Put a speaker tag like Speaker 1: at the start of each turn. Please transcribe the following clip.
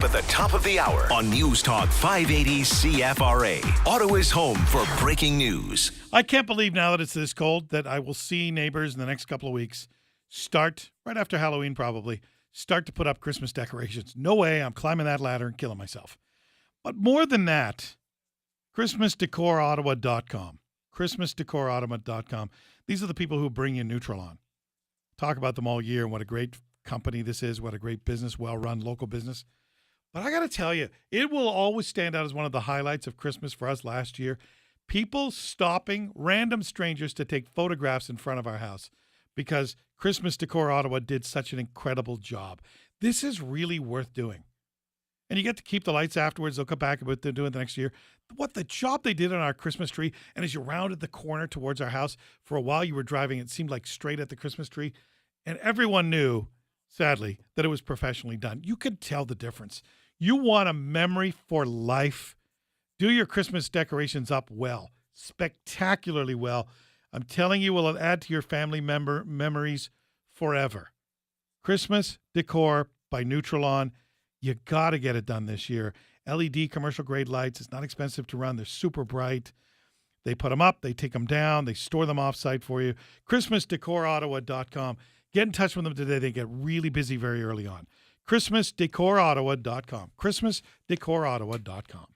Speaker 1: at the top of the hour on News Talk 580 CFRA. Ottawa's home for breaking news.
Speaker 2: I can't believe now that it's this cold that I will see neighbors in the next couple of weeks start, right after Halloween probably, start to put up Christmas decorations. No way, I'm climbing that ladder and killing myself. But more than that, ChristmasDecorOttawa.com. ChristmasDecorOttawa.com. These are the people who bring you Nutri-Lawn. Talk about them all year and what a great company this is, what a great business, well-run local business. But I got to tell you, it will always stand out as one of the highlights of Christmas for us last year. People stopping random strangers to take photographs in front of our house because Christmas Decor Ottawa did such an incredible job. This is really worth doing. And you get to keep the lights afterwards. They'll come back and what they're doing the next year. What the job they did on our Christmas tree, and as you rounded the corner towards our house, for a while you were driving, it seemed like straight at the Christmas tree. And everyone knew, sadly, that it was professionally done. You could tell the difference. You want a memory for life. Do your Christmas decorations up well, spectacularly well. I'm telling you, it will add to your family memories forever. Christmas Decor by Nutri-Lawn. You got to get it done this year. LED commercial grade lights. It's not expensive to run. They're super bright. They put them up. They take them down. They store them off-site for you. ChristmasDecorOttawa.com. Get in touch with them today. They get really busy very early on. ChristmasDecorOttawa.com. ChristmasDecorOttawa.com.